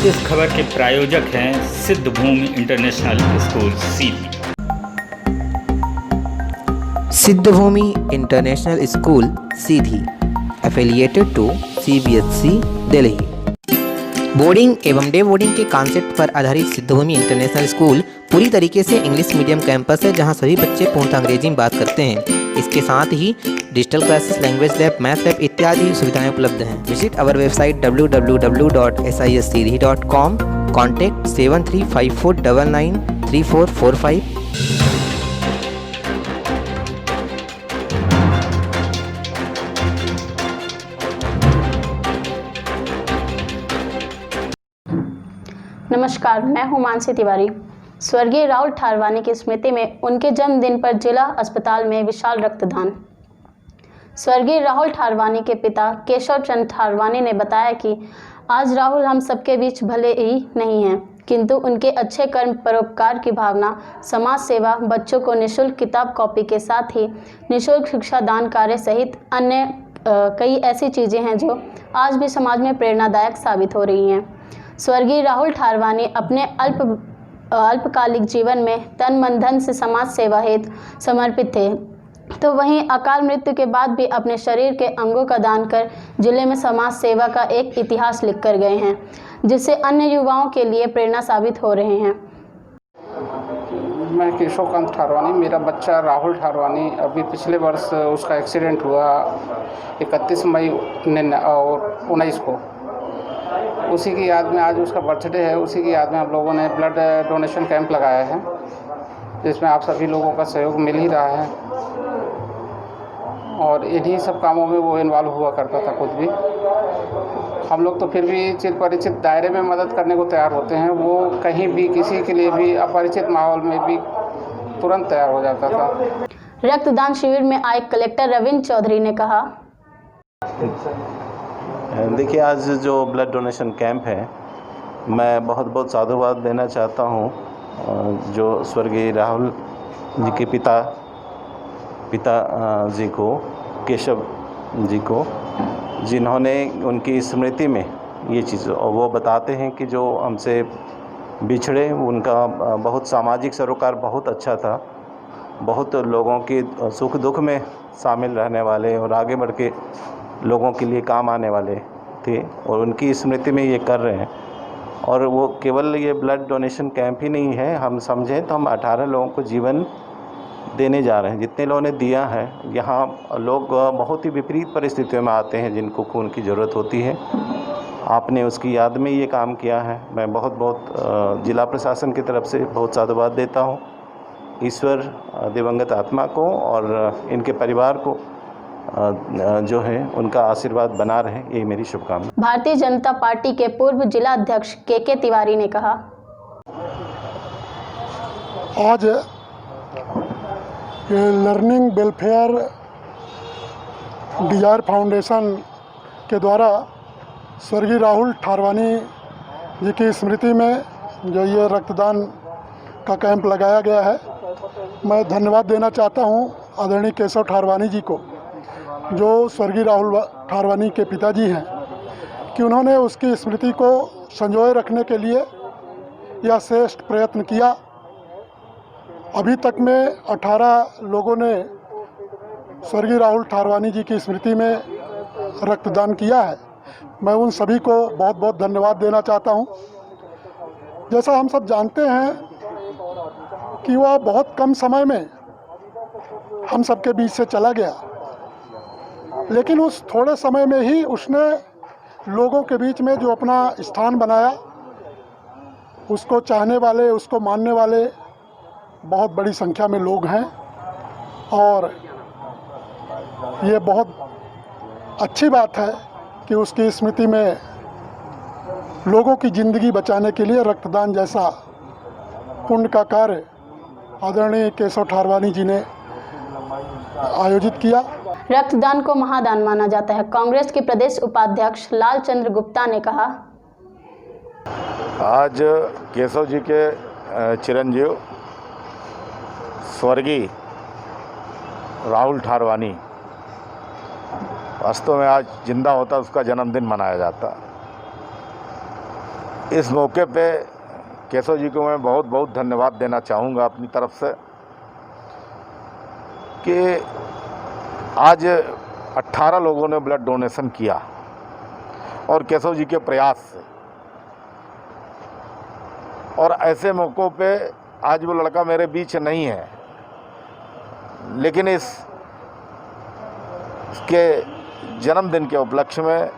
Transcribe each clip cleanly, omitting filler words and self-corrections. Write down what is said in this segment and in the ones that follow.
इस खबर के प्रायोजक हैं Siddhbhoomi international school Sidhi. Siddhbhoomi international school Sidhi affiliated to CBSE Delhi. Boarding एवं डे बोर्डिंग के कॉन्सेप्ट पर आधारित सिद्धभूमि इंटरनेशनल स्कूल पूरी तरीके से इंग्लिश मीडियम कैंपस है, जहां सभी बच्चे पूर्णतः अंग्रेजी में बात करते हैं। इसके साथ ही digital classes, language lab, math lab इत्यादि सुविधाएं उपलब्ध हैं। Visit our website www.siscd.com। Contact 7354993445। नमस्कार, मैं हूं मानसी तिवारी। स्वर्गीय राहुल ठारवानी की स्मृति में उनके जन्मदिन पर जिला अस्पताल में विशाल रक्तदान। स्वर्गीय राहुल ठारवानी के पिता केशव चंद्र ठारवानी ने बताया कि आज राहुल हम सबके बीच भले ही नहीं हैं, किंतु उनके अच्छे कर्म, परोपकार की भावना, समाज सेवा, बच्चों को निःशुल्क किताब कॉपी के साथ ही निःशुल्क शिक्षा दान कार्य सहित अन्य कई ऐसी चीज़ें हैं जो आज भी समाज में प्रेरणादायक साबित हो रही हैं। स्वर्गीय राहुल ठारवानी अपने अल्पकालिक जीवन में तन मन धन से समाज सेवा हेतु समर्पित थे, तो वहीं अकाल मृत्यु के बाद भी अपने शरीर के अंगों का दान कर जिले में समाज सेवा का एक इतिहास लिख कर गए हैं, जिससे अन्य युवाओं के लिए प्रेरणा साबित हो रहे हैं। मैं केशव कांत ठारवानी, मेरा बच्चा राहुल ठारवानी अभी पिछले वर्ष उसका एक्सीडेंट हुआ 31 मई और 19 को। उसी की याद में आज उसका बर्थडे है। उसी की याद में हम लोगों ने ब्लड डोनेशन कैंप लगाया है, जिसमें आप सभी लोगों का सहयोग मिल ही रहा है और इन्हीं सब कामों में वो इन्वॉल्व हुआ करता था खुद भी। हम लोग तो फिर भी चिर परिचित दायरे में मदद करने को तैयार होते हैं। वो कहीं भी किसी के लिए भी अपरिचित माहौल में भी तुरंत तैयार हो जाता था। रक्तदान शिविर में आए कलेक्टर रविंद्र चौधरी ने कहा, देखिए, आज जो ब्लड डोनेशन कैंप है, मैं बहुत बहुत साधुवाद देना चाहता हूँ जो स्वर्गीय राहुल जी के पिता जी को, केशव जी को, जिन्होंने उनकी स्मृति में ये चीज़, और वो बताते हैं कि जो हमसे बिछड़े, उनका बहुत सामाजिक सरोकार बहुत अच्छा था, बहुत लोगों के सुख दुख में शामिल रहने वाले और आगे बढ़ के लोगों के लिए काम आने वाले थे, और उनकी स्मृति में ये कर रहे हैं। और वो केवल ये ब्लड डोनेशन कैंप ही नहीं है, हम समझें तो हम 18 लोगों को जीवन देने जा रहे हैं। जितने लोगों ने दिया है, यहाँ लोग बहुत ही विपरीत परिस्थितियों में आते हैं जिनको खून की ज़रूरत होती है। आपने उसकी याद में ये काम किया है। मैं बहुत बहुत जिला प्रशासन की तरफ से बहुत साधुवाद देता हूँ। ईश्वर दिवंगत आत्मा को और इनके परिवार को जो है उनका आशीर्वाद बना रहे, ये मेरी शुभकामना। भारतीय जनता पार्टी के पूर्व जिला अध्यक्ष के तिवारी ने कहा, आज लर्निंग वेलफेयर डिजायर फाउंडेशन के द्वारा स्वर्गीय राहुल ठारवानी जी की स्मृति में जो ये रक्तदान का कैंप लगाया गया है, मैं धन्यवाद देना चाहता हूँ आदरणीय केशव ठारवानी जी को, जो स्वर्गीय राहुल ठारवानी के पिताजी हैं, कि उन्होंने उसकी स्मृति को संजोए रखने के लिए यह श्रेष्ठ प्रयत्न किया। अभी तक में 18 लोगों ने स्वर्गीय राहुल ठारवानी जी की स्मृति में रक्तदान किया है। मैं उन सभी को बहुत बहुत धन्यवाद देना चाहता हूं। जैसा हम सब जानते हैं कि वह बहुत कम समय में हम सबके बीच से चला गया, लेकिन उस थोड़े समय में ही उसने लोगों के बीच में जो अपना स्थान बनाया, उसको चाहने वाले, उसको मानने वाले बहुत बड़ी संख्या में लोग हैं। और ये बहुत अच्छी बात है कि उसकी स्मृति में लोगों की ज़िंदगी बचाने के लिए रक्तदान जैसा पुण्य का कार्य आदरणीय केशव ठारवानी जी ने आयोजित किया। रक्तदान को महादान माना जाता है। कांग्रेस के प्रदेश उपाध्यक्ष लाल चंद्र गुप्ता ने कहा, आज केशव जी के चिरंजीव स्वर्गीय राहुल ठारवानी वास्तव में आज जिंदा होता उसका जन्मदिन मनाया जाता। इस मौके पे केशव जी को मैं बहुत बहुत धन्यवाद देना चाहूँगा अपनी तरफ से कि आज 18 लोगों ने ब्लड डोनेशन किया और केशव जी के प्रयास से। और ऐसे मौक़ों पे आज वो लड़का मेरे बीच नहीं है, लेकिन इसके जन्मदिन के उपलक्ष्य में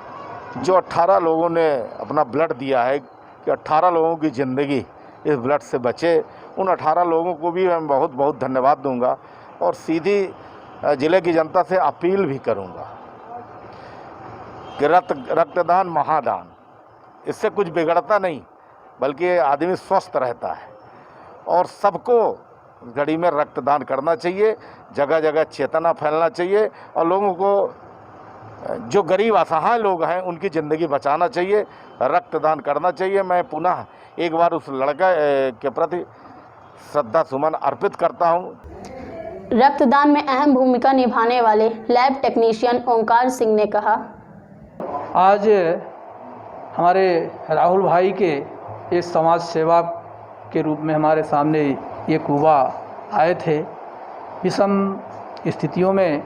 जो 18 लोगों ने अपना ब्लड दिया है कि 18 लोगों की ज़िंदगी इस ब्लड से बचे, उन 18 लोगों को भी मैं बहुत बहुत धन्यवाद दूंगा और सीधी ज़िले की जनता से अपील भी करूंगा कि रक्तदान महादान, इससे कुछ बिगड़ता नहीं बल्कि आदमी स्वस्थ रहता है और सबको घड़ी में रक्तदान करना चाहिए। जगह जगह चेतना फैलना चाहिए और लोगों को, जो गरीब असहाय लोग हैं, उनकी ज़िंदगी बचाना चाहिए, रक्तदान करना चाहिए। मैं पुनः एक बार उस लड़का के प्रति श्रद्धा सुमन अर्पित करता हूँ। रक्तदान में अहम भूमिका निभाने वाले लैब टेक्नीशियन ओंकार सिंह ने कहा, आज हमारे राहुल भाई के एक समाज सेवा के रूप में हमारे सामने ये युवा आए थे। विषम स्थितियों में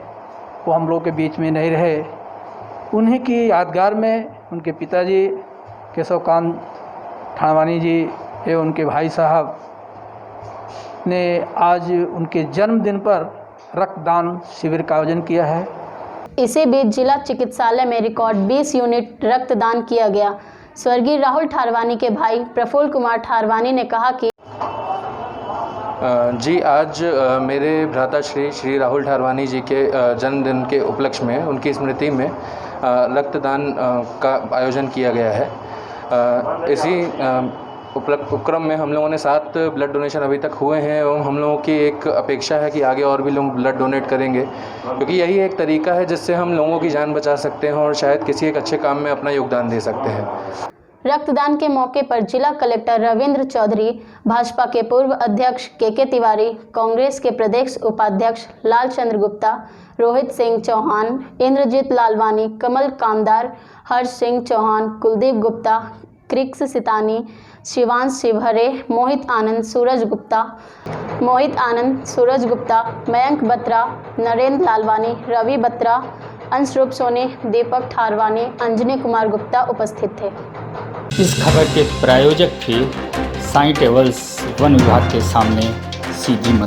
वो हम लोग के बीच में नहीं रहे। उन्हीं की यादगार में उनके पिताजी केशवकांत ठाणवानी जी एवं उनके भाई साहब ने आज उनके जन्मदिन पर रक्तदान शिविर का आयोजन किया है। इसी बीच जिला चिकित्सालय में रिकॉर्ड 20 यूनिट रक्तदान किया गया। स्वर्गीय राहुल ठारवानी के भाई प्रफुल्ल कुमार ठारवानी ने कहा कि जी, आज मेरे भ्राता श्री राहुल ठारवानी जी के जन्मदिन के उपलक्ष्य में उनकी स्मृति में रक्तदान का आयोजन किया गया है। इसी उपक्रम में हम लोगों ने 7 ब्लड डोनेशन अभी तक हुए हैं एवं हम लोगों की एक अपेक्षा है कि आगे और भी लोग ब्लड डोनेट करेंगे, क्योंकि यही एक तरीका है जिससे हम लोगों की जान बचा सकते हैं और शायद किसी एक अच्छे काम में अपना योगदान दे सकते हैं। रक्तदान के मौके पर जिला कलेक्टर रविंद्र चौधरी, भाजपा के पूर्व अध्यक्ष के तिवारी, कांग्रेस के प्रदेश उपाध्यक्ष लालचंद्र गुप्ता, रोहित सिंह चौहान, इंद्रजीत लालवानी, कमल कामदार, हर्ष सिंह चौहान, कुलदीप गुप्ता, क्रिक्स सितानी, शिवांश शिवहरे, मोहित आनंद, सूरज गुप्ता, मयंक बत्रा, नरेंद्र लालवानी, रवि बत्रा, अंशरूप सोनी, दीपक ठारवानी, अंजनी कुमार गुप्ता उपस्थित थे। इस खबर के प्रायोजक थे साई टेबल्स, वन विभाग के सामने सीधी